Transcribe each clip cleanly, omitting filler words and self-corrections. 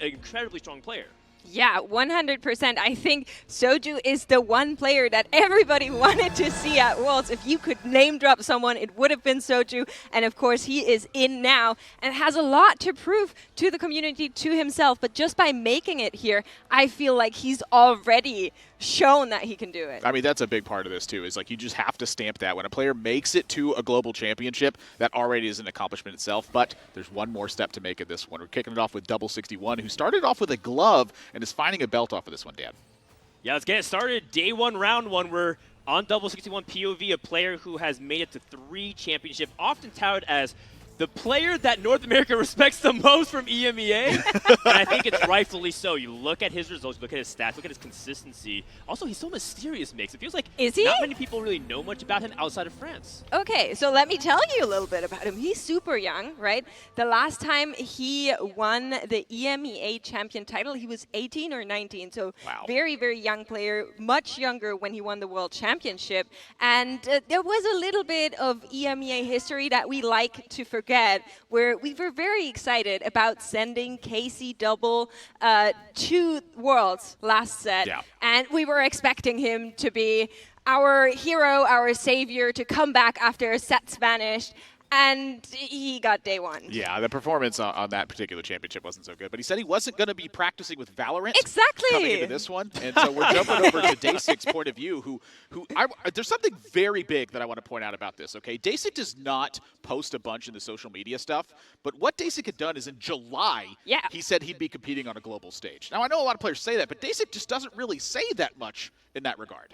an incredibly strong player. Yeah, 100%. I think Soju is the one player that everybody wanted to see at Worlds. If you could name drop someone, it would have been Soju. And of course, he is in now and has a lot to prove to the community, to himself. But just by making it here, I feel like he's already shown that he can do it. I mean, that's a big part of this, too, is like you just have to stamp that. When a player makes it to a global championship, that already is an accomplishment itself. But there's one more step to make it this one. We're kicking it off with Double 61, who started off with a glove and is finding a belt off of this one, Dan. Yeah, let's get it started. Day one, round one. We're on Double 61 POV, a player who has made it to 3 championships, often touted as the player that North America respects the most from EMEA. And I think it's rightfully so. You look at his results, you look at his stats, look at his consistency. Also, he's so mysterious, Mix. It feels like not many people really know much about him outside of France. Okay, so let me tell you a little bit about him. He's super young, right? The last time he won the EMEA champion title, he was 18 or 19. So very, very young player, much younger when he won the World Championship. And there was a little bit of EMEA history that we like to forget, where we were very excited about sending Casey Double to Worlds last set. Yeah. And we were expecting him to be our hero, our savior, to come back after sets vanished. And he got day one. Yeah, the performance on that particular championship wasn't so good. But he said he wasn't going to be practicing with Valorant coming into this one. And so we're jumping over to Day6's point of view, there's something very big that I want to point out about this, okay? Day6 does not post a bunch in the social media stuff. But what Day6 had done is in July, he said he'd be competing on a global stage. Now, I know a lot of players say that, but Day6 just doesn't really say that much in that regard.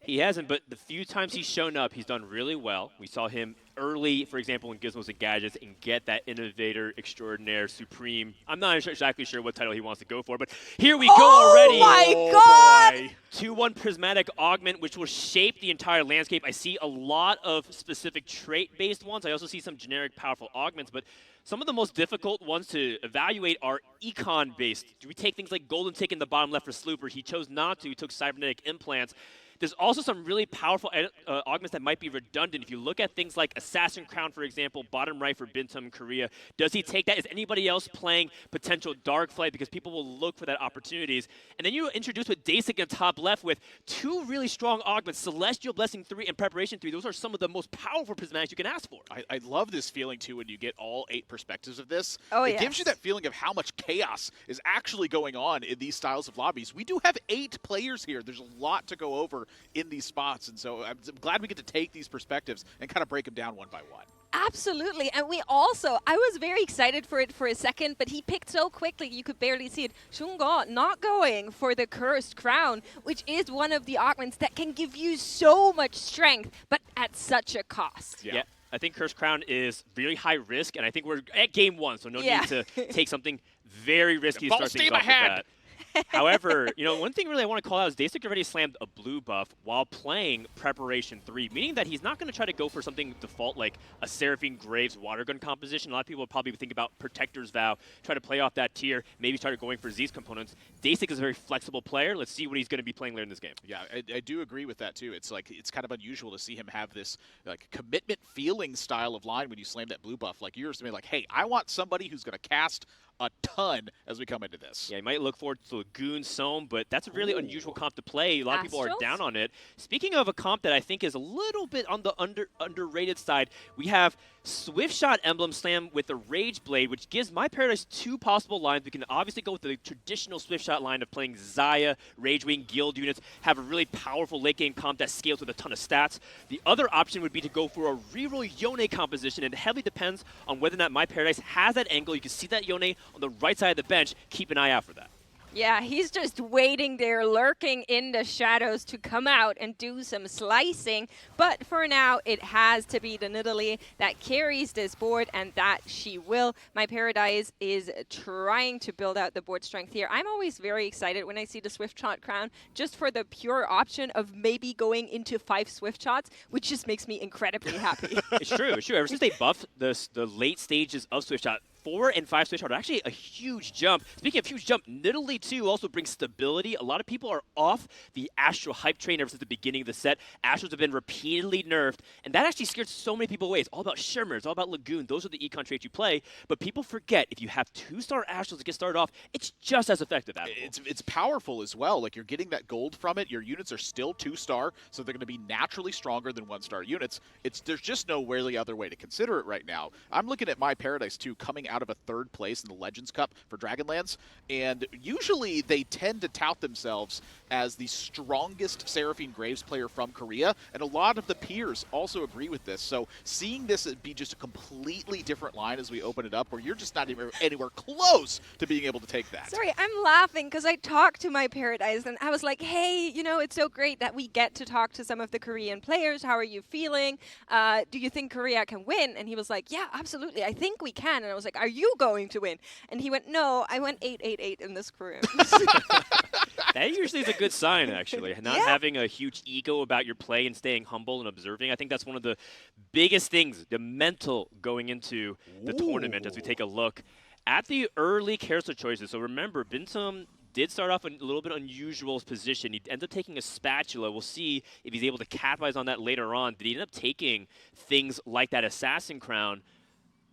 He hasn't, but the few times he's shown up, he's done really well. We saw him early, for example, in Gizmos and Gadgets, and get that Innovator Extraordinaire Supreme. I'm not exactly sure what title he wants to go for, but here we go already. Oh my God! 2-1 Prismatic Augment, which will shape the entire landscape. I see a lot of specific trait-based ones. I also see some generic powerful augments, but some of the most difficult ones to evaluate are econ-based. Do we take things like Golden Tick in the bottom left for Slooper? He chose not to. He took Cybernetic Implants. There's also some really powerful augments that might be redundant. If you look at things like Assassin Crown, for example, bottom right for Bintum Korea, does he take that? Is anybody else playing potential Dark Flight? Because people will look for that opportunities. And then you introduce with Day6 in top left with 2 really strong augments, Celestial Blessing 3 and Preparation 3. Those are some of the most powerful prismatics you can ask for. I love this feeling, too, when you get all 8 perspectives of this. It gives you that feeling of how much chaos is actually going on in these styles of lobbies. We do have 8 players here. There's a lot to go over in these spots, and so I'm glad we get to take these perspectives and kind of break them down one by one. Absolutely, and I was very excited for it for a second, but he picked so quickly you could barely see it. Shungo not going for the Cursed Crown, which is one of the augments that can give you so much strength, but at such a cost. Yeah. I think Cursed Crown is really high risk, and I think we're at game 1, so no need to take something very risky to start things off with that. However, one thing really I want to call out is Day6 already slammed a blue buff while playing Preparation 3, meaning that he's not going to try to go for something default like a Seraphine Graves water gun composition. A lot of people will probably think about Protector's Vow, try to play off that tier, maybe start going for Z's components. Day6 is a very flexible player. Let's see what he's going to be playing later in this game. Yeah, I do agree with that too. It's kind of unusual to see him have this commitment feeling style of line when you slam that blue buff. Like you're saying, hey, I want somebody who's going to cast a ton as we come into this. Yeah, you might look forward to Lagoon Soam, but that's a really unusual comp to play. A lot of people are down on it. Speaking of a comp that I think is a little bit on the underrated side, we have Swift Shot Emblem Slam with the Rage Blade, which gives My Paradise 2 possible lines. We can obviously go with the traditional Swift Shot line of playing Xayah, Rage Wing, Guild units, have a really powerful late game comp that scales with a ton of stats. The other option would be to go for a reroll Yone composition, and it heavily depends on whether or not My Paradise has that angle. You can see that Yone on the right side of the bench. Keep an eye out for that. Yeah, he's just waiting there, lurking in the shadows to come out and do some slicing. But for now, it has to be the Nidalee that carries this board, and that she will. My Paradise is trying to build out the board strength here. I'm always very excited when I see the Swift Shot Crown, just for the pure option of maybe going into 5 Swift Shots, which just makes me incredibly happy. It's true. Ever since they buffed the late stages of Swift Shot, 4 and 5 switch are actually a huge jump. Speaking of huge jump, Nidalee 2 also brings stability. A lot of people are off the Astro hype train ever since the beginning of the set. Astros have been repeatedly nerfed, and that actually scared so many people away. It's all about Shimmer, it's all about Lagoon. Those are the econ traits you play, but people forget if you have 2-star Astros to get started off, it's just as effective. It's powerful as well. Like, you're getting that gold from it. Your units are still 2-star, so they're going to be naturally stronger than 1-star units. There's just no really other way to consider it right now. I'm looking at My Paradise 2 coming out of a 3rd place in the Legends Cup for Dragonlands, and usually they tend to tout themselves as the strongest Seraphine Graves player from Korea, and a lot of the peers also agree with this. So seeing this be just a completely different line as we open it up, where you're just not even anywhere close to being able to take that. Sorry, I'm laughing because I talked to My Paradise and I was like, hey, you know, it's so great that we get to talk to some of the Korean players. How are you feeling? Do you think Korea can win? And he was like, yeah, absolutely. I think we can. And I was like, are you going to win? And he went, no, I went 8-8-8 in this career. That usually is a good sign, actually. Not having a huge ego about your play and staying humble and observing. I think that's one of the biggest things, the mental going into the tournament as we take a look at the early carousel choices. So remember, Bintum did start off in a little bit unusual position. He ended up taking a spatula. We'll see if he's able to capitalize on that later on. Did he end up taking things like that Assassin Crown?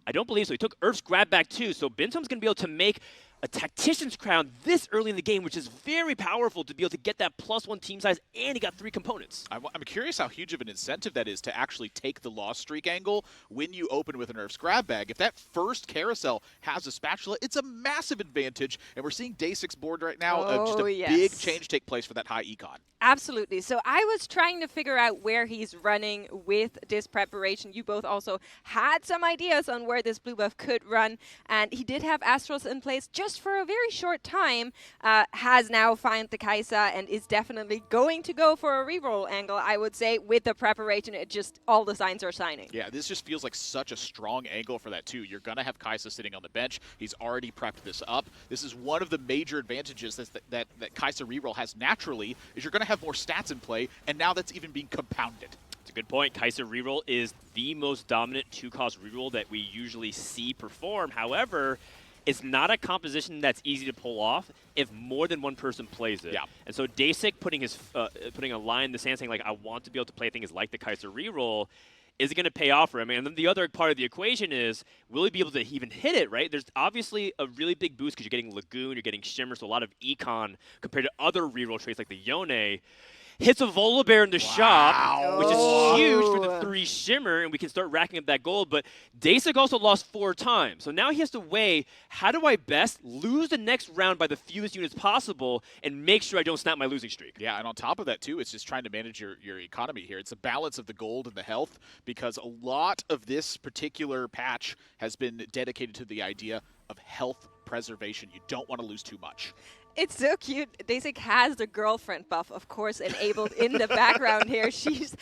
I don't believe so. He took Earth's Grab back too, so Bintum's going to be able to make a Tactician's Crown this early in the game, which is very powerful to be able to get that +1 team size, and he got 3 components. I'm curious how huge of an incentive that is to actually take the loss streak angle when you open with an Earth's Grab bag. If that first carousel has a spatula, it's a massive advantage, and we're seeing Day 6 board right now, just a big change take place for that high econ. Absolutely. So I was trying to figure out where he's running with this preparation. You both also had some ideas on where this blue buff could run, and he did have Astros in place just for a very short time, has now found the Kaisa and is definitely going to go for a reroll angle, I would say. With the preparation, it just, all the signs are signing. Yeah, this just feels like such a strong angle for that too. You're going to have Kaisa sitting on the bench. He's already prepped this up. This is one of the major advantages that Kaisa reroll has naturally, is you're going to have more stats in play, and now that's even being compounded. It's a good point. Kaisa reroll is the most dominant 2-cost reroll that we usually see perform. However, it's not a composition that's easy to pull off if more than one person plays it. Yeah. And so Dasik putting a line in the sand saying, like, I want to be able to play things like the Kaisa reroll, is it going to pay off for him? And then the other part of the equation is, will he be able to even hit it, right? There's obviously a really big boost because you're getting Lagoon, you're getting Shimmer, so a lot of econ compared to other reroll traits like the Yone. Hits a Volibear in the shop, which is huge for the 3 Shimmer, and we can start racking up that gold. But Dasik also lost 4 times. So now he has to weigh, how do I best lose the next round by the fewest units possible and make sure I don't snap my losing streak? Yeah, and on top of that, too, it's just trying to manage your economy here. It's a balance of the gold and the health, because a lot of this particular patch has been dedicated to the idea of health preservation. You don't want to lose too much. It's so cute. Dasik has the girlfriend buff, of course, enabled in the background here. She's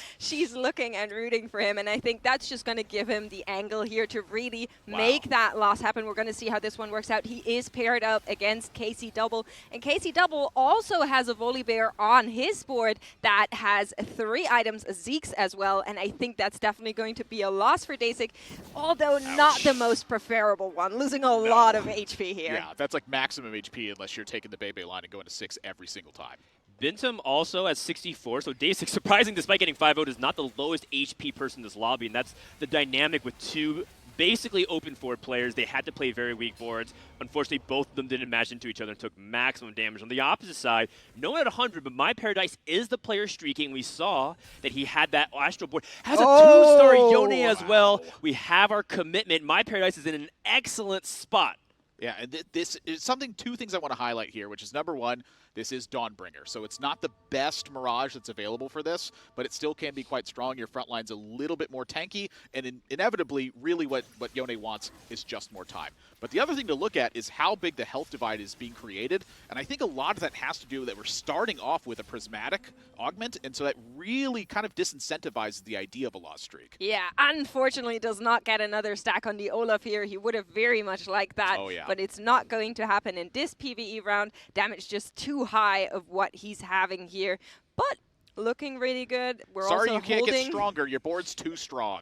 looking and rooting for him, and I think that's just going to give him the angle here to really make that loss happen. We're going to see how this one works out. He is paired up against KC Double, and KC Double also has a Volibear on his board that has 3 items, Zeke's as well, and I think that's definitely going to be a loss for Dasik, although not the most preferable one, losing a lot of HP here. Yeah, that's like maximum HP unless you're taking the Bebe line and going to 6 every single time. Bintum also at 64, so Dasik, surprising despite getting 5-0, is not the lowest HP person in this lobby, and that's the dynamic with 2 basically open forward players. They had to play very weak boards. Unfortunately, both of them didn't match into each other and took maximum damage. On the opposite side, no one at 100, but My Paradise is the player streaking. We saw that he had that Astro board. Has a 2-star Yone as well. We have our commitment. My Paradise is in an excellent spot. Yeah, and this is 2 things I want to highlight here, which is number 1, this is Dawnbringer. So it's not the best Mirage that's available for this, but it still can be quite strong. Your front line's a little bit more tanky, and inevitably, really what Yone wants is just more time. But the other thing to look at is how big the health divide is being created, and I think a lot of that has to do with that we're starting off with a prismatic augment, and so that really kind of disincentivizes the idea of a loss streak. Yeah, unfortunately does not get another stack on the Olaf here. He would have very much liked that, but it's not going to happen in this PvE round. Damage just too high of what he's having here, but looking really good. Sorry, you can't get stronger. Your board's too strong.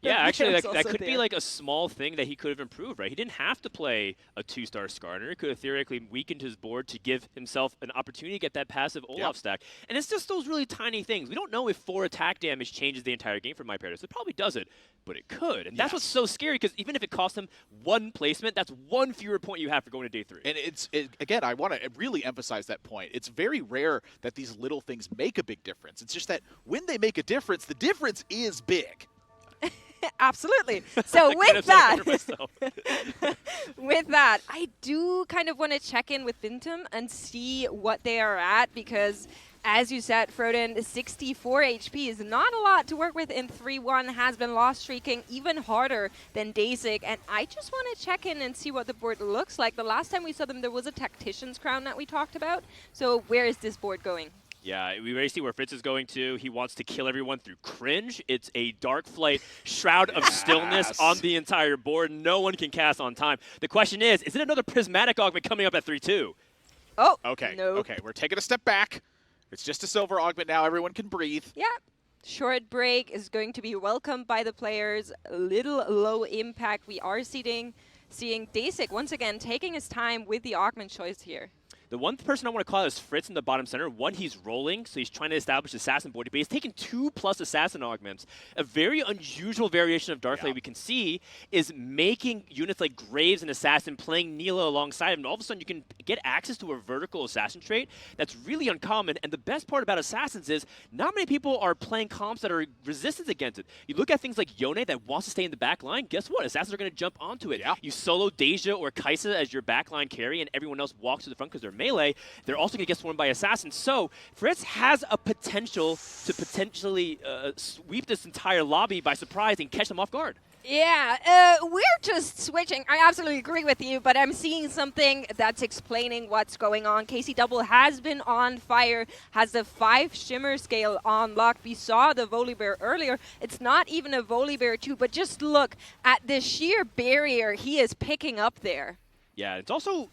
Yeah, actually, that could be like a small thing that he could have improved, right? He didn't have to play a 2-star Skarner. He could have theoretically weakened his board to give himself an opportunity to get that passive Olaf stack. And it's just those really tiny things. We don't know if 4 attack damage changes the entire game for My Paradise. It probably doesn't, but it could. And that's what's so scary, because even if it costs him 1 placement, that's 1 fewer point you have for going to day 3. And again, I want to really emphasize that point. It's very rare that these little things make a big difference. It's just that when they make a difference, the difference is big. Absolutely. So with that, I do kind of want to check in with Vintum and see what they are at, because as you said, Froden, 64 HP is not a lot to work with in 3-1, has been lost streaking even harder than Dasik, and I just want to check in and see what the board looks like. The last time we saw them, there was a Tactician's Crown that we talked about, so where is this board going? Yeah, we already see where Fritz is going to. He wants to kill everyone through cringe. It's a Dark Flight, Shroud of Stillness on the entire board. No one can cast on time. The question is it another Prismatic Augment coming up at 3-2? Oh, okay. Nope. Okay, we're taking a step back. It's just a Silver Augment now. Everyone can breathe. Yeah. Short break is going to be welcomed by the players. A little low impact. We are seeing Dasik once again taking his time with the Augment choice here. The one person I want to call out is Fritz in the bottom center. One, he's rolling, so he's trying to establish Assassin board, but he's taken 2+ Assassin augments. A very unusual variation of Darkflame we can see is making units like Graves and Assassin playing Neela alongside him. And all of a sudden, you can get access to a vertical Assassin trait that's really uncommon. And the best part about Assassins is not many people are playing comps that are resistant against it. You look at things like Yone that wants to stay in the back line. Guess what? Assassins are going to jump onto it. You solo Deja or Kaisa as your backline carry, and everyone else walks to the front because they're melee. They're also going to get swarmed by Assassins. So Fritz has a potential to potentially sweep this entire lobby by surprise and catch them off guard. Yeah, we're just switching. I absolutely agree with you, but I'm seeing something that's explaining what's going on. KC Double has been on fire, has the 5 Shimmer scale on lock. We saw the Volibear earlier. It's not even a Volibear 2, but just look at the sheer barrier he is picking up there. Yeah, it's also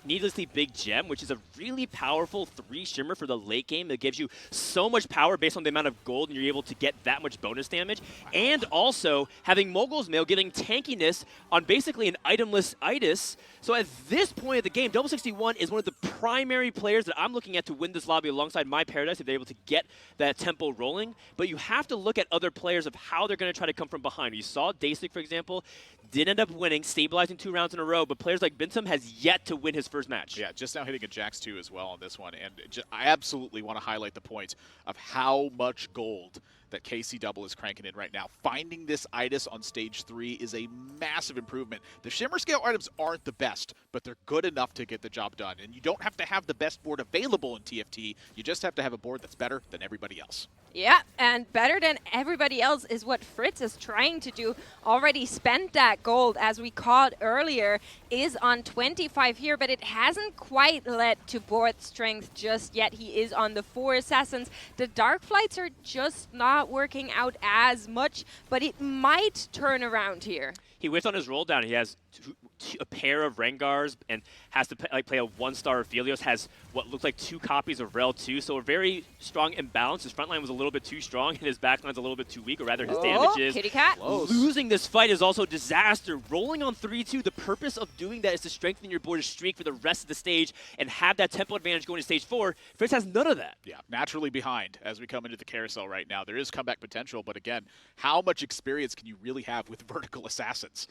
needlessly big gem, which is a really powerful 3 shimmer for the late game that gives you so much power based on the amount of gold, and you're able to get that much bonus damage. And also having Mogul's Mail giving tankiness on basically an itemless Itis. So at this point of the game, Double 61 is one of the primary players that I'm looking at to win this lobby alongside My Paradise if they're able to get that tempo rolling. But you have to look at other players of how they're going to try to come from behind. You saw Dasik, for example, did end up winning, stabilizing 2 rounds in a row, but players like Bintum has yet to win his first match. Yeah, just now hitting a Jax 2 as well on this one. And I absolutely want to highlight the point of how much gold that KC Double is cranking in right now. Finding this Itis on stage 3 is a massive improvement. The Shimmer Scale items aren't the best, but they're good enough to get the job done. And you don't have to have the best board available in TFT. You just have to have a board that's better than everybody else. Yeah, and better than everybody else is what Fritz is trying to do. Already spent that gold, as we called earlier, is on 25 here, but it hasn't quite led to board strength just yet. He is on the 4 Assassins. The Dark Flights are just not working out as much, but it might turn around here. He whiffed on his roll down. He has a pair of Rengars and has to play a 1-star Aphelios, has what looks like 2 copies of Rel 2, so a very strong imbalance. His front line was a little bit too strong, and his back line's a little bit too weak, or rather his damage is. Kitty cat. Losing this fight is also a disaster. Rolling on 3-2, the purpose of doing that is to strengthen your board's streak for the rest of the stage and have that tempo advantage going to stage 4. Fritz has none of that. Yeah, naturally behind as we come into the carousel right now. There is comeback potential, but again, how much experience can you really have with vertical assassins?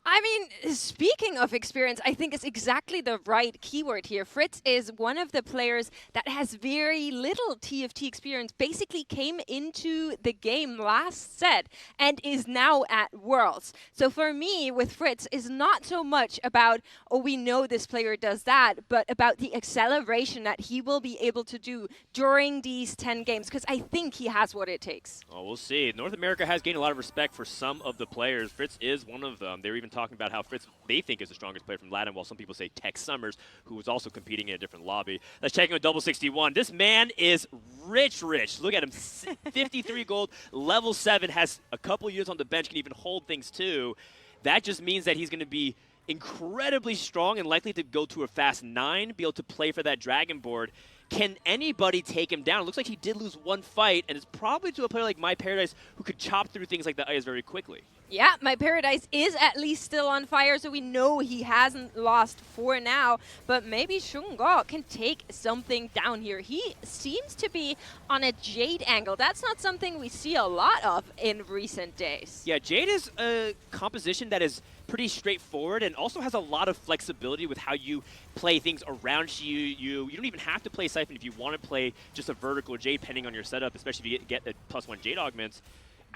I mean, speaking of experience, I think it's exactly the right keyword here. Fritz is one of the players that has very little TFT experience, basically came into the game last set and is now at Worlds. So for me, with Fritz, is not so much about, oh, we know this player does that, but about the acceleration that he will be able to do during these 10 games, because I think he has what it takes. Oh, we'll see. North America has gained a lot of respect for some of the players. Fritz is one of them. They're even talking about how Fritz, they think, is the strongest player from Latin, while some people say Tex Summers, who was also competing in a different lobby. Let's check in with Double 61. This man is rich. Look at him. 53 gold, level 7, has a couple units on the bench, can even hold things too. That just means that he's going to be incredibly strong and likely to go to a fast 9, be able to play for that dragon board. Can anybody take him down? It looks like he did lose one fight, and it's probably to a player like My Paradise who could chop through things like the ice very quickly. Yeah, My Paradise is at least still on fire, so we know he hasn't lost for now. But maybe Shungo can take something down here. He seems to be on a Jade angle. That's not something we see a lot of in recent days. Yeah, Jade is a composition that is pretty straightforward and also has a lot of flexibility with how you play things around you. You don't even have to play Siphon if you want to play just a vertical Jade, depending on your setup, especially if you get the +1 Jade augments.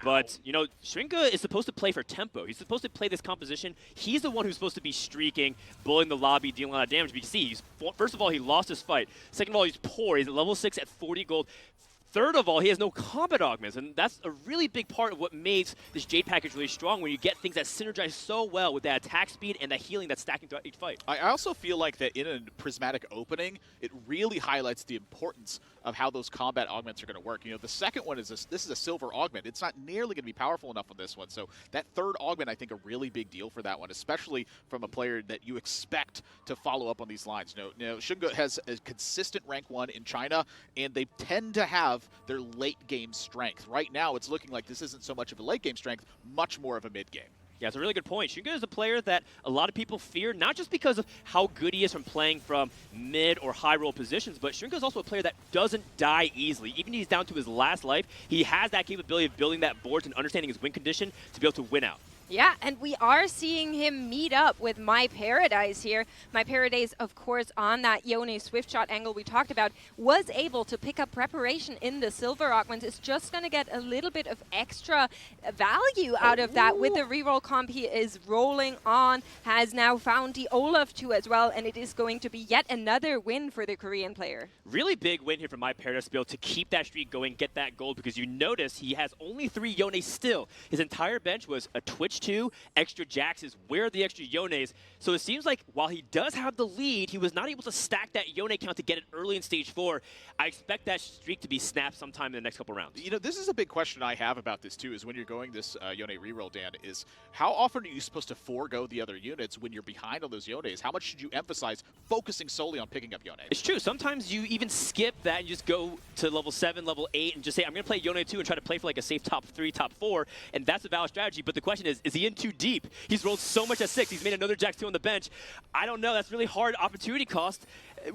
But, you know, Shrinka is supposed to play for tempo. He's supposed to play this composition. He's the one who's supposed to be streaking, bullying the lobby, dealing a lot of damage. But you see, first of all, he lost his fight. Second of all, he's poor. He's at level 6 at 40 gold. Third of all, he has no combat augments, and that's a really big part of what makes this Jade package really strong, when you get things that synergize so well with that attack speed and that healing that's stacking throughout each fight. I also feel like that in a prismatic opening, it really highlights the importance of how those combat augments are going to work. You know, the second one is this is a silver augment. It's not nearly going to be powerful enough on this one. So that third augment, I think, a really big deal for that one, especially from a player that you expect to follow up on these lines. You know, Shunga has a consistent rank 1 in China, and they tend to have their late game strength. Right now, it's looking like this isn't so much of a late game strength, much more of a mid game. Yeah, it's a really good point. Shunga is a player that a lot of people fear, not just because of how good he is from playing from mid or high roll positions, but Shunga is also a player that doesn't die easily. Even if he's down to his last life, he has that capability of building that board and understanding his win condition to be able to win out. Yeah, and we are seeing him meet up with My Paradise here. My Paradise, of course, on that Yone Swift Shot angle we talked about, was able to pick up preparation in the silver augment. It's just going to get a little bit of extra value out of that. With the reroll comp, he is rolling on, has now found the Olaf 2 as well, and it is going to be yet another win for the Korean player. Really big win here for My Paradise to be able to keep that streak going, get that gold, because you notice he has only 3 Yone still. His entire bench was a Twitch 2, extra Jaxes. Where are the extra Yones? So it seems like while he does have the lead, he was not able to stack that Yone count to get it early in stage 4. I expect that streak to be snapped sometime in the next couple rounds. You know, this is a big question I have about this too, is when you're going this Yone reroll, Dan, is how often are you supposed to forego the other units when you're behind on those Yones? How much should you emphasize focusing solely on picking up Yone? It's true. Sometimes you even skip that and just go to level 7, level 8, and just say, I'm going to play Yone 2 and try to play for like a safe top 3, top 4, and that's a valid strategy. But the question is he in too deep? He's rolled so much at 6. He's made another Jax 2 on the bench. I don't know. That's really hard opportunity cost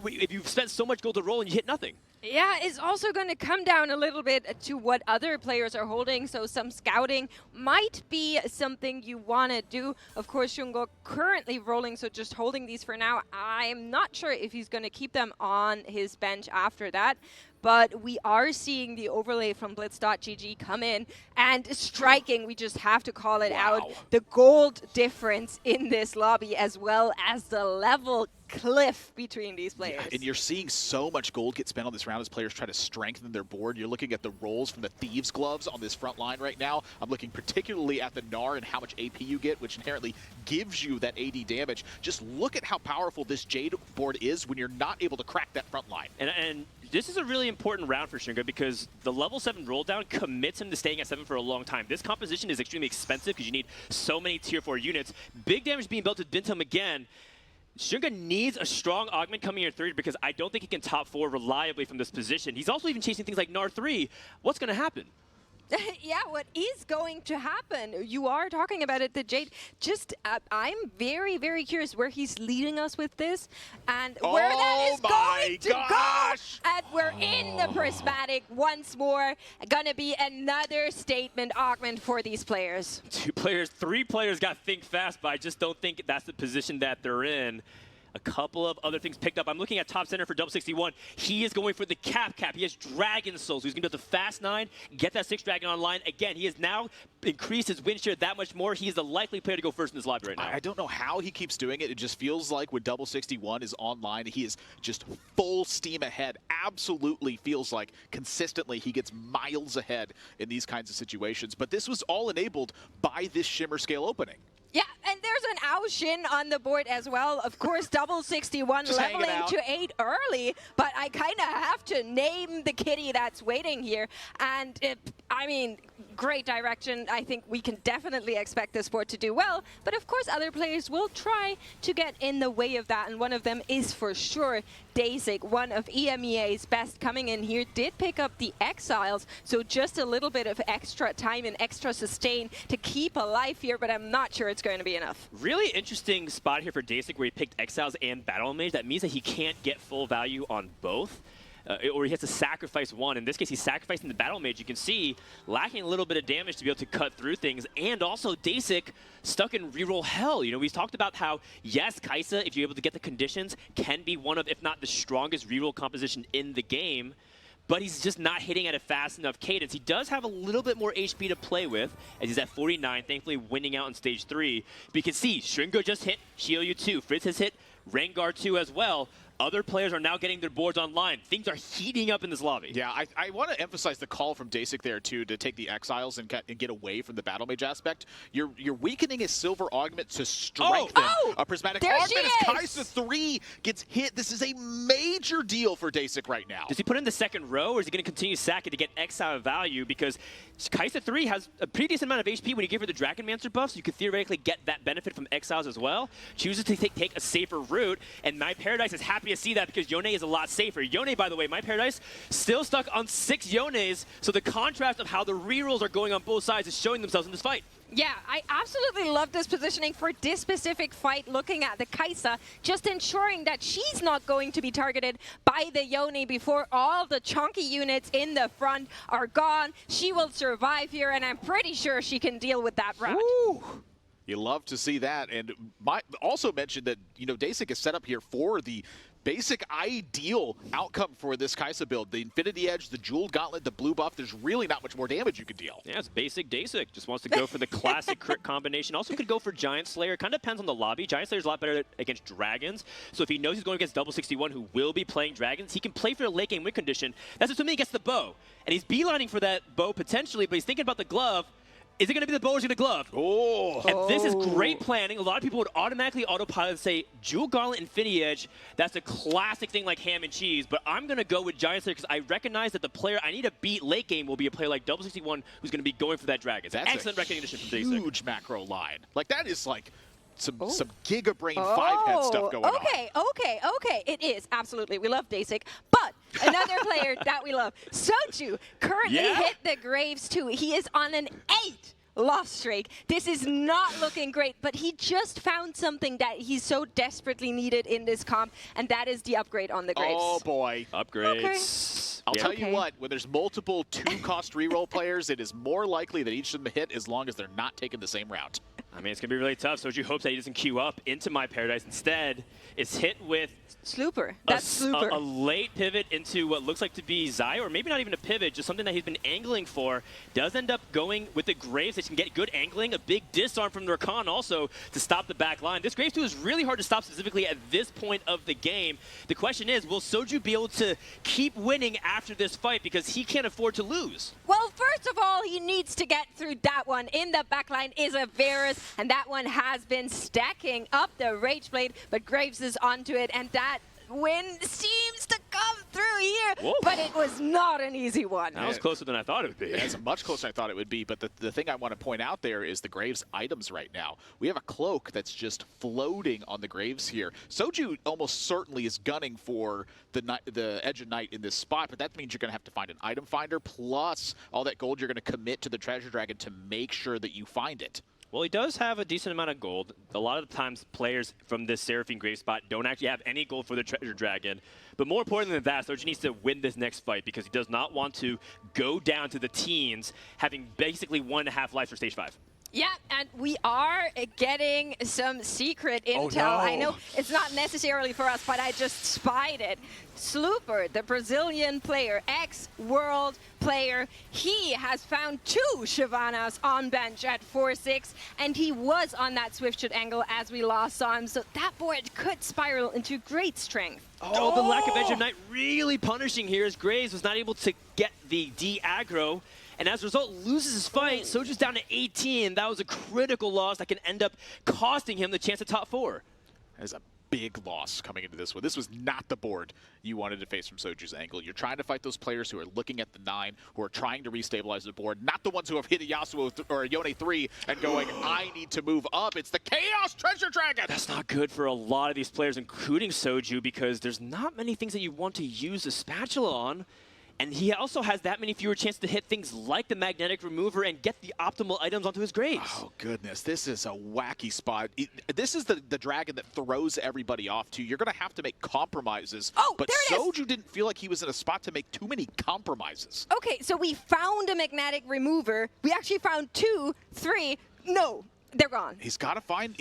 if you've spent so much gold to roll and you hit nothing. Yeah, it's also going to come down a little bit to what other players are holding, so some scouting might be something you want to do. Of course, Shungo currently rolling, so just holding these for now. I'm not sure if he's going to keep them on his bench after that. But we are seeing the overlay from Blitz.gg come in and striking. We just have to call it out. The gold difference in this lobby, as well as the level cliff between these players. Yeah, and you're seeing so much gold get spent on this round as players try to strengthen their board. You're looking at the rolls from the Thieves' Gloves on this front line right now. I'm looking particularly at the Gnar and how much AP you get, which inherently gives you that AD damage. Just look at how powerful this Jade board is when you're not able to crack that front line. And this is a really important round for Shunga because the level 7 roll down commits him to staying at 7 for a long time. This composition is extremely expensive because you need so many tier 4 units. Big damage being built to Dintum again. Shunga needs a strong augment coming in 3rd because I don't think he can top 4 reliably from this position. He's also even chasing things like Gnar 3. What's going to happen? Yeah, what is going to happen? You are talking about it, the Jade. Just, I'm very, very curious where he's leading us with this and where that is going to go. And we're in the prismatic once more. Gonna be another statement augment for these players. 2 players, 3 players got think fast, but I just don't think that's the position that they're in. A couple of other things picked up. I'm looking at top center for double 61. He is going for the cap. He has Dragon Souls. He's going to be able to fast 9, get that 6 Dragon online. Again, he has now increased his win share that much more. He is the likely player to go first in this lobby right now. I don't know how he keeps doing it. It just feels like when double 61 is online, he is just full steam ahead. Absolutely feels like consistently he gets miles ahead in these kinds of situations. But this was all enabled by this Shimmer scale opening. Yeah, and there's an Ao Shin on the board as well. Of course, double 61 Just leveling to 8 early, but I kind of have to name the kitty that's waiting here. And I mean, great direction. I think we can definitely expect this board to do well. But of course, other players will try to get in the way of that. And one of them is for sure Dasik, one of EMEA's best coming in here, did pick up the Exiles. So just a little bit of extra time and extra sustain to keep alive here, but I'm not sure it's going to be enough. Really interesting spot here for Dasik where he picked Exiles and Battle Mage. That means that he can't get full value on both. Or he has to sacrifice one. In this case, he's sacrificing the Battle Mage. You can see lacking a little bit of damage to be able to cut through things. And also, Dasik stuck in reroll hell. You know, we've talked about how, yes, Kai'Sa, if you're able to get the conditions, can be one of, if not the strongest reroll composition in the game. But he's just not hitting at a fast enough cadence. He does have a little bit more HP to play with, as he's at 49, thankfully winning out in stage 3. But you can see, Shringo just hit, Shielyu 2, Fritz has hit, Rengar 2 as well. Other players are now getting their boards online. Things are heating up in this lobby. Yeah, I want to emphasize the call from Dasik there, too, to take the Exiles and get away from the Battle Mage aspect. You're weakening his Silver Augment to strengthen a Prismatic Augment as Kai'Sa 3 gets hit. This is a major deal for Dasik right now. Does he put in the second row, or is he going to continue sacking to get Exile value? Because Kai'Sa 3 has a pretty decent amount of HP when you give her the Dragonmancer buff, so you could theoretically get that benefit from Exiles as well. Chooses to take a safer route, and My Paradise is happy to see that because Yone is a lot safer. Yone, by the way, My Paradise, still stuck on 6 Yones, so the contrast of how the rerolls are going on both sides is showing themselves in this fight. Yeah, I absolutely love this positioning for this specific fight, looking at the Kai'Sa, just ensuring that she's not going to be targeted by the Yone before all the chunky units in the front are gone. She will survive here, and I'm pretty sure she can deal with that route. Woo. You love to see that, and also mentioned that, you know, Dasik is set up here for the basic ideal outcome for this Kai'Sa build. The Infinity Edge, the Jeweled Gauntlet, the blue buff, there's really not much more damage you can deal. Yeah, it's basic Dasik. Just wants to go for the classic crit combination. Also could go for Giant Slayer. Kind of depends on the lobby. Giant Slayer's a lot better against Dragons. So if he knows he's going against Double 61, who will be playing Dragons, he can play for the late game win condition. That's assuming he gets the bow. And he's beelining for that bow potentially, but he's thinking about the glove. Is it going to be the bow or is it going to glove? Oh. And this is great planning. A lot of people would automatically autopilot and say, Jewel Gauntlet, Infinity Edge, that's a classic thing like ham and cheese, but I'm going to go with Giant Slayer because I recognize that the player I need to beat late game will be a player like Double 61 who's going to be going for that dragon. That's excellent recognition from Dasik. Huge macro line. Like, that is like some Giga Brain 5-head stuff going on. Okay. It is, absolutely. We love Dasik. But another player that we love, Soju, currently hit the Graves too. He is on an 8 loss streak. This is not looking great, but he just found something that he so desperately needed in this comp, and that is the upgrade on the Graves. Oh boy. Upgrades. I'll tell you what, when there's multiple 2-cost reroll players, it is more likely that each of them hit as long as they're not taking the same route. I mean, it's going to be really tough. Soju hopes that he doesn't queue up into My Paradise. Instead, it's hit with Slooper. That's Slooper. A late pivot into what looks like to be Zai, or maybe not even a pivot, just something that he's been angling for. Does end up going with the Graves. They can get good angling. A big disarm from Rakan also to stop the back line. This Graves 2 is really hard to stop specifically at this point of the game. The question is, will Soju be able to keep winning after this fight because he can't afford to lose? Well, first of all, he needs to get through that one. In the backline is a Varus, and that one has been stacking up the Rage Blade, but Graves is onto it, and that win seems to come through here. Whoa. But it was not an easy one. That was closer than I thought it would be. Yeah, it's much closer than I thought it would be, but the thing I want to point out there is the Graves items right now. We have a cloak that's just floating on the Graves here. Soju almost certainly is gunning for the Edge of Night in this spot, but that means you're going to have to find an item finder, plus all that gold you're going to commit to the Treasure Dragon to make sure that you find it. Well, he does have a decent amount of gold. A lot of the times, players from this Seraphine Grave spot don't actually have any gold for the Treasure Dragon. But more important than that, Soju needs to win this next fight because he does not want to go down to the teens, having basically 1.5 lives for Stage 5. Yeah, and we are getting some secret intel. Oh, no. I know it's not necessarily for us, but I just spied it. Slooper, the Brazilian player, ex-world player, he has found 2 Shyvanas on bench at 4-6, and he was on that swift shoot angle as we last saw him, so that board could spiral into great strength. Oh, the lack of Edge of Night really punishing here as Graves was not able to get the D-aggro. and as a result loses his fight. Soju's down to 18. That was a critical loss that can end up costing him the chance at top 4. That is a big loss coming into this one. This was not the board you wanted to face from Soju's angle. You're trying to fight those players who are looking at the 9, who are trying to restabilize the board, not the ones who have hit a Yasuo or a Yone 3 and going, I need to move up. It's the Chaos Treasure Dragon! That's not good for a lot of these players, including Soju, because there's not many things that you want to use a spatula on. And he also has that many fewer chances to hit things like the magnetic remover and get the optimal items onto his graves. Oh, goodness. This is a wacky spot. This is the dragon that throws everybody off, too. You're going to have to make compromises. Oh, but there it Soju didn't feel like he was in a spot to make too many compromises. Okay, so we found a magnetic remover. We actually found 2, 3. No. They're gone. He's got to find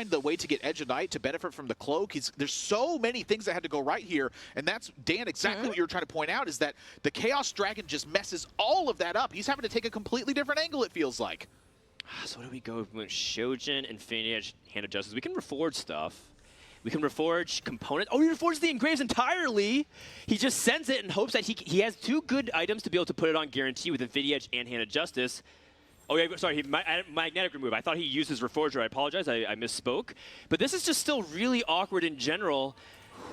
the way to get Edge of Night to benefit from the cloak. There's so many things that had to go right here, and that's, Dan, exactly what you're trying to point out, is that the Chaos Dragon just messes all of that up. He's having to take a completely different angle, it feels like. So what do we go with? Shojin, Infinity Edge, Hand of Justice. We can reforge stuff. We can reforge components. Oh, he reforges the engraves entirely. He just sends it and hopes that he has 2 good items to be able to put it on guarantee with Infinity Edge and Hand of Justice. Oh, yeah, sorry, magnetic remove. I thought he used his Reforger. I apologize, I misspoke. But this is just still really awkward in general.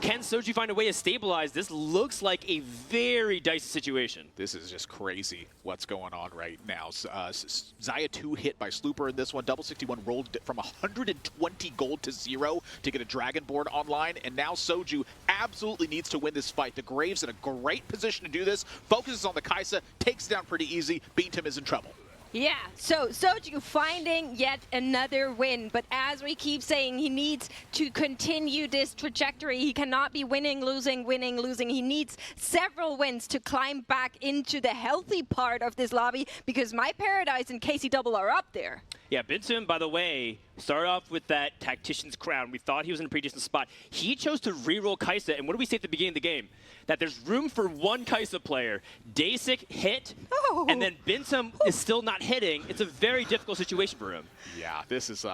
Can Soju find a way to stabilize? This looks like a very dicey situation. This is just crazy what's going on right now. Xayah 2 hit by Slooper in this one. Double 61 rolled from 120 gold to 0 to get a Dragon board online. And now Soju absolutely needs to win this fight. The Graves in a great position to do this. Focuses on the Kai'Sa, takes it down pretty easy. Beantem is in trouble. Yeah, so Soju finding yet another win, but as we keep saying, he needs to continue this trajectory. He cannot be winning, losing, winning, losing. He needs several wins to climb back into the healthy part of this lobby, because My Paradise and KC Double are up there. Yeah, Beantem, by the way, started off with that Tactician's Crown. We thought he was in a pretty decent spot. He chose to reroll Kai'Sa, and what do we say at the beginning of the game? That there's room for 1 Kai'Sa player. Dasik hit, and then Beantem is still not hitting. It's a very difficult situation for him. Yeah, this is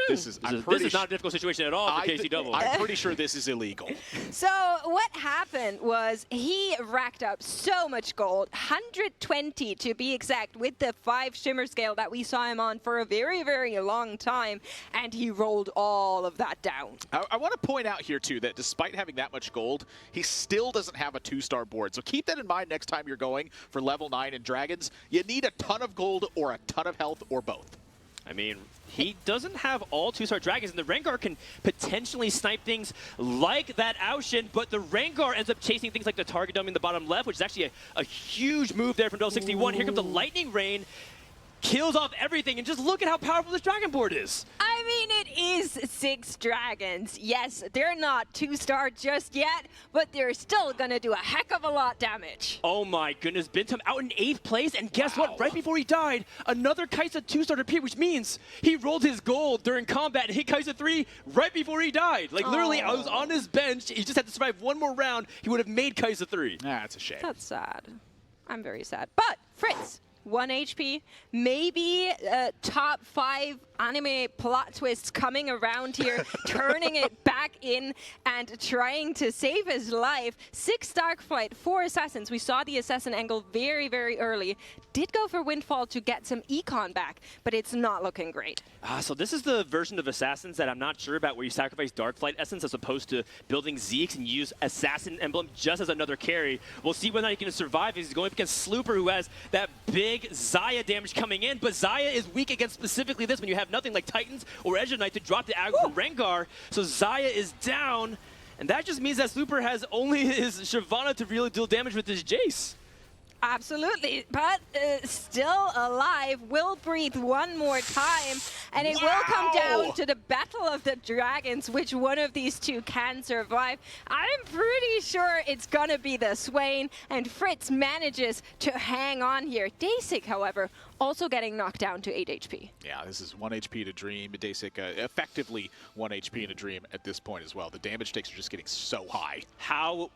this is not a difficult situation at all for KC Double. I'm pretty sure this is illegal. So what happened was he racked up so much gold, 120 to be exact, with the 5 shimmer scale that we saw him on for a very, very long time, and he rolled all of that down. I want to point out here, too, that despite having that much gold, he still doesn't have a 2-star board. So keep that in mind next time you're going for level 9 in Dragons. You need a ton of gold or a ton of health or both. I mean, he doesn't have all 2-star dragons, and the Rengar can potentially snipe things like that Aoshin, but the Rengar ends up chasing things like the target dummy in the bottom left, which is actually a huge move there from Double 61. Here comes the Lightning Rain, kills off everything, and just look at how powerful this Dragon board is. I mean, it is 6 dragons. Yes, they're not 2-star just yet, but they're still gonna do a heck of a lot damage. Oh my goodness, Beantem out in 8th place, and guess what? Right before he died, another Kai'Sa 2-star appeared, which means he rolled his gold during combat and hit Kai'Sa 3 right before he died. Like, literally, I was on his bench. He just had to survive 1 more round. He would have made Kai'Sa 3. That's a shame. That's sad. I'm very sad. But, Fritz, 1 HP, maybe top 5 anime plot twists coming around here, turning it back in and trying to save his life. 6 Darkflight, 4 Assassins. We saw the Assassin angle very, very early. Did go for Windfall to get some econ back, but it's not looking great. So this is the version of Assassins that I'm not sure about, where you sacrifice Darkflight Essence as opposed to building Zeke's and use Assassin Emblem just as another carry. We'll see whether he can survive. He's going up against Slooper, who has that big Xayah damage coming in, but Xayah is weak against specifically this when you have nothing like Titans or Edge of Night to drop the aggro from Rengar. So Xayah is down, and that just means that Slooper has only his Shyvana to really deal damage with his Jace. Absolutely, but still alive, will breathe one more time, and it will come down to the battle of the dragons, which one of these 2 can survive. I'm pretty sure it's gonna be the Swain, and Fritz manages to hang on here. Dasik, however, also getting knocked down to 8 HP. Yeah, this is 1 HP to Dream. Dasik effectively 1 HP in a Dream at this point as well. The damage stakes are just getting so high. How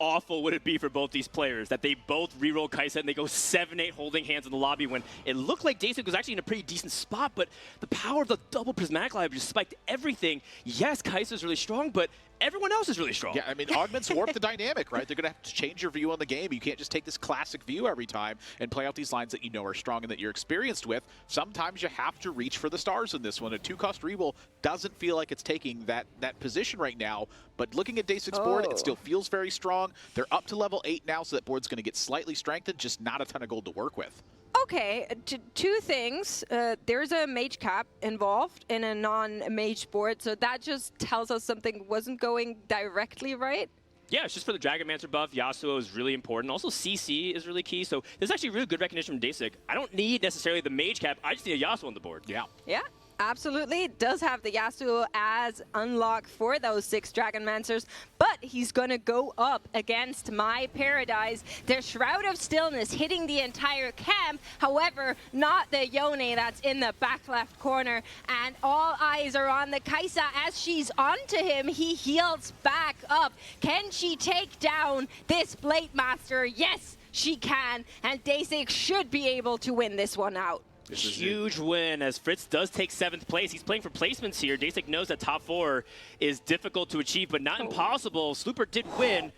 awful would it be for both these players that they both reroll Kai'Sa and they go 7-8 holding hands in the lobby when it looked like Dasik was actually in a pretty decent spot, but the power of the double prismatic library just spiked everything. Yes, Kai'Sa is really strong, but everyone else is really strong. Yeah, I mean, augments warp the dynamic, right? They're going to have to change your view on the game. You can't just take this classic view every time and play out these lines that you know are strong and that you're experienced with. Sometimes you have to reach for the stars in this one. A 2-cost reroll doesn't feel like it's taking that position right now, but looking at Day6's board, it still feels very strong. They're up to level 8 now, so that board's going to get slightly strengthened, just not a ton of gold to work with. Okay, two things. There's a mage cap involved in a non-mage board, so that just tells us something wasn't going directly right. Yeah, it's just for the Dragonmancer buff. Yasuo is really important. Also, CC is really key. So there's actually really good recognition from Day6. I don't need necessarily the mage cap. I just need a Yasuo on the board. Yeah. Yeah. Absolutely, it does have the Yasuo as unlock for those 6 Dragonmancers, but he's gonna go up against My Paradise. There's Shroud of Stillness hitting the entire camp, however, not the Yone that's in the back left corner, and all eyes are on the Kai'Sa. As she's onto him, he heals back up. Can she take down this Blade Master? Yes, she can, and Day6 should be able to win this one out. Huge win as Fritz does take 7th place. He's playing for placements here. Day6 knows that top 4 is difficult to achieve, but not impossible. Slooper did win,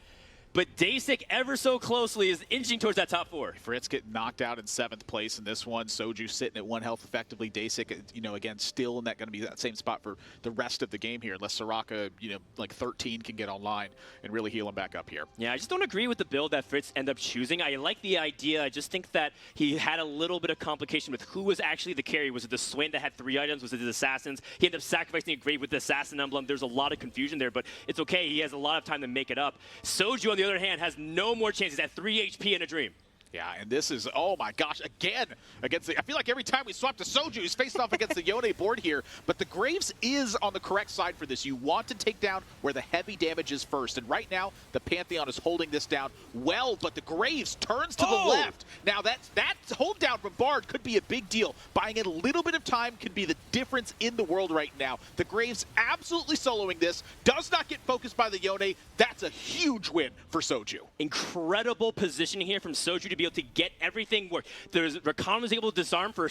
but Day6 ever so closely is inching towards that top 4. Fritz getting knocked out in 7th place in this one. Soju sitting at 1 health effectively. Day6, you know, again, still in that going to be that same spot for the rest of the game here, unless Soraka, you know, like 13 can get online and really heal him back up here. Yeah, I just don't agree with the build that Fritz ended up choosing. I like the idea. I just think that he had a little bit of complication with who was actually the carry. Was it the Swain that had 3 items? Was it the Assassins? He ended up sacrificing a grave with the Assassin emblem. There's a lot of confusion there, but it's okay. He has a lot of time to make it up. Soju, on the other hand, has no more chances at 3 HP in a dream. Yeah, and this is, oh my gosh, again, against the, I feel like every time we swap to Soju, he's faced off against the Yone board here, but the Graves is on the correct side for this. You want to take down where the heavy damage is first, and right now, the Pantheon is holding this down well, but the Graves turns to the left. Now, that hold down from Bard could be a big deal. Buying in a little bit of time could be the difference in the world right now. The Graves absolutely soloing this, does not get focused by the Yone. That's a huge win for Soju. Incredible positioning here from Soju to be able to get everything work. Rakan was able to disarm for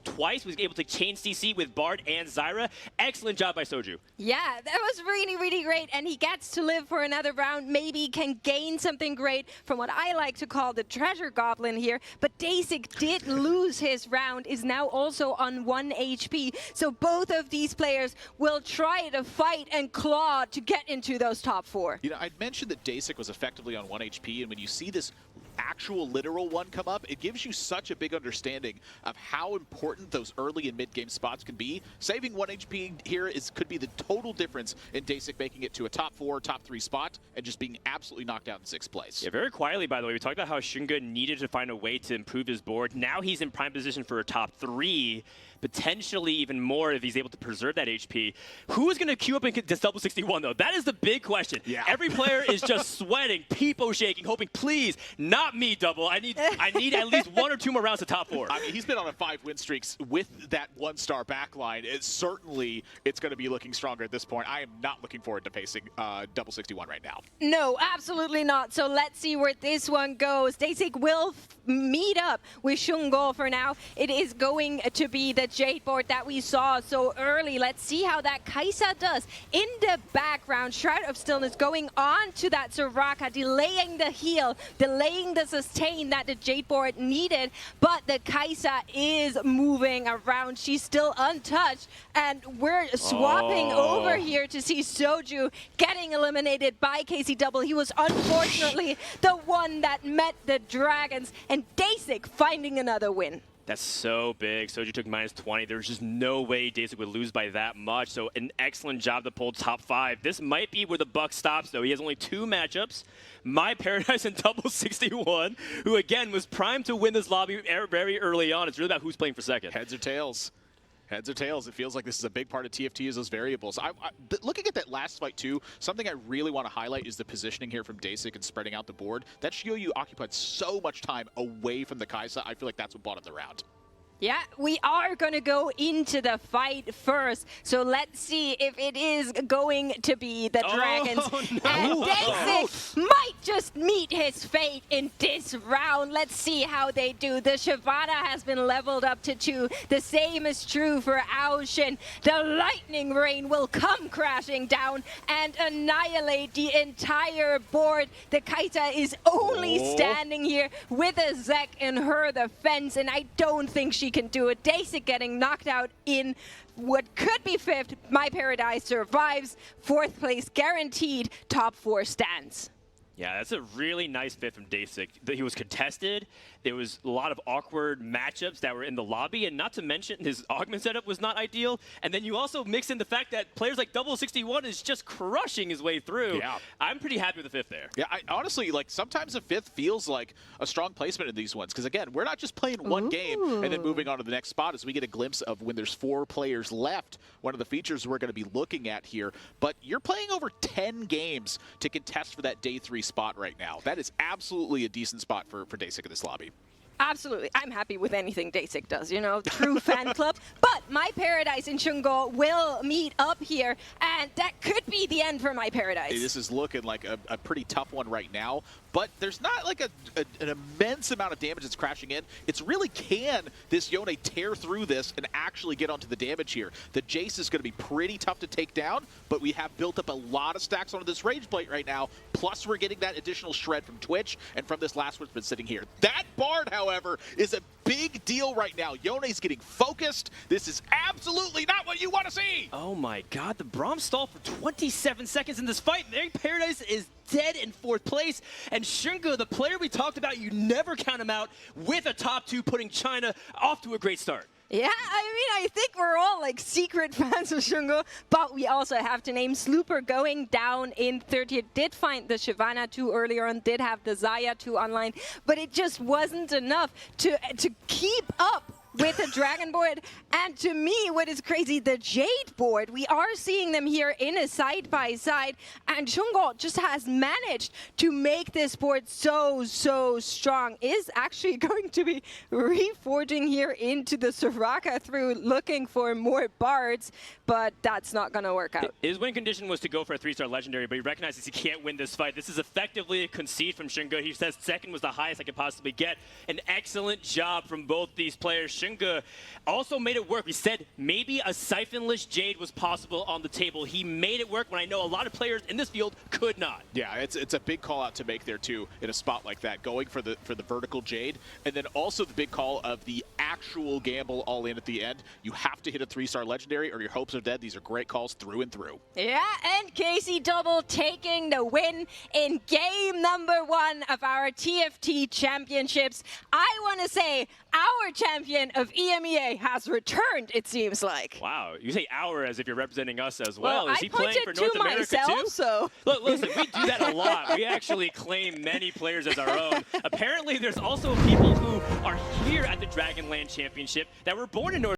twice, was able to chain CC with Bard and Zyra. Excellent job by Soju. Yeah, that was really, really great, and he gets to live for another round, maybe can gain something great from what I like to call the treasure goblin here, but Day6 did lose his round, is now also on 1 HP, so both of these players will try to fight and claw to get into those top 4. You know, I'd mentioned that Day6 was effectively on 1 HP, and when you see this actual literal one come up, it gives you such a big understanding of how important those early and mid-game spots can be. Saving 1 HP here could be the total difference in Day6 making it to a top 4, top 3 spot, and just being absolutely knocked out in 6th place. Yeah, very quietly, by the way, we talked about how Shunga needed to find a way to improve his board. Now he's in prime position for a top 3, potentially even more if he's able to preserve that HP. Who is going to queue up and get this double 61, though? That is the big question. Yeah. Every player is just sweating, peepo shaking, hoping, please, not me, double. I need at least 1 or 2 more rounds to top 4. I mean, he's been on a 5-win streaks with that 1-star backline. It's going to be looking stronger at this point. I am not looking forward to facing double 61 right now. No, absolutely not. So let's see where this one goes. Day6 will meet up with Shungo for now. It is going to be the Jade board that we saw so early. Let's see how that Kai'Sa does. In the background, Shroud of Stillness going on to that Soraka, delaying the heal, delaying the sustain that the Jade board needed, but the Kai'Sa is moving around. She's still untouched, and we're swapping over here to see Soju getting eliminated by KC Double. He was unfortunately the one that met the Dragons, and Day6 finding another win. That's so big. Soju took -20. There's just no way Day6 would lose by that much. So an excellent job to pull top 5. This might be where the buck stops, though. He has only 2 matchups. My Paradise and double 61, who again was primed to win this lobby very early on. It's really about who's playing for second. Heads or tails? Heads or tails? It feels like this is a big part of TFT is those variables. Looking at that last fight too, something I really want to highlight is the positioning here from Day6 and spreading out the board. That Shioyu occupied so much time away from the Kai'Sa. I feel like that's what bought him the round. Yeah, we are going to go into the fight first. So let's see if it is going to be the Dragons. No. And Day6 might just meet his fate in this round. Let's see how they do. The Shyvana has been leveled up to 2. The same is true for Aoshin. The lightning rain will come crashing down and annihilate the entire board. The Kaita is only standing here with a Zek in her defense, and I don't think she can do it. Dasik getting knocked out in what could be 5th. My Paradise survives. 4th place guaranteed. Top 4 stands. Yeah, that's a really nice 5th from Dasik. He was contested. There was a lot of awkward matchups that were in the lobby, and not to mention his augment setup was not ideal. And then you also mix in the fact that players like Double 61 is just crushing his way through. Yeah. I'm pretty happy with the 5th there. Yeah, I honestly, like, sometimes the 5th feels like a strong placement in these ones. Because, again, we're not just playing one game and then moving on to the next spot as we get a glimpse of when there's 4 players left. One of the features we're going to be looking at here. But you're playing over 10 games to contest for that day 3 spot right now. That is absolutely a decent spot for Dasik in this lobby. Absolutely. I'm happy with anything Dasik does, you know, true fan club. But My Paradise and Shungo will meet up here, and that could be the end for My Paradise. Hey, this is looking like a pretty tough one right now, but there's not like an immense amount of damage that's crashing in. It's really, can this Yone tear through this and actually get onto the damage here? The Jace is going to be pretty tough to take down, but we have built up a lot of stacks onto this Rage Blade right now, plus we're getting that additional shred from Twitch and from this last one's been sitting here. That Bard, however, is a big deal right now. Yone's getting focused. This is absolutely not what you want to see. Oh my god, the Braum stalled for 27 seconds in this fight. My Paradise is dead in 4th place. And Shungo, the player we talked about, you never count him out with a top 2, putting China off to a great start. Yeah, I mean, I think we're all like secret fans of Shungo, but we also have to name Slooper going down in 30th. Did find the Shyvana 2 earlier on, did have the Xayah 2 online, but it just wasn't enough to keep up with the Dragon board. And to me, what is crazy, the Jade board, we are seeing them here in a side-by-side, and Shungo just has managed to make this board so strong. Is actually going to be reforging here into the Soraka through looking for more bards, but that's not going to work out. His win condition was to go for a 3-star legendary, but he recognizes he can't win this fight. This is effectively a concede from Shungo. He says 2nd was the highest I could possibly get. An excellent job from both these players. Shungo also made it work. We said maybe a siphonless Jade was possible on the table. He made it work when I know a lot of players in this field could not. Yeah, it's a big call out to make there too in a spot like that, going for the vertical Jade, and then also the big call of the actual gamble all in at the end. You have to hit a 3-star legendary or your hopes are dead. These are great calls through and through. Yeah, and Casey Double taking the win in game number 1 of our TFT championships. I want to say our champion of EMEA has returned, it seems like. Wow, you say our as if you're representing us as well. Is he I playing for North America myself, too? So. Look, listen, we do that a lot. We actually claim many players as our own. Apparently, there's also people who are here at the Dragonland Championship that were born in North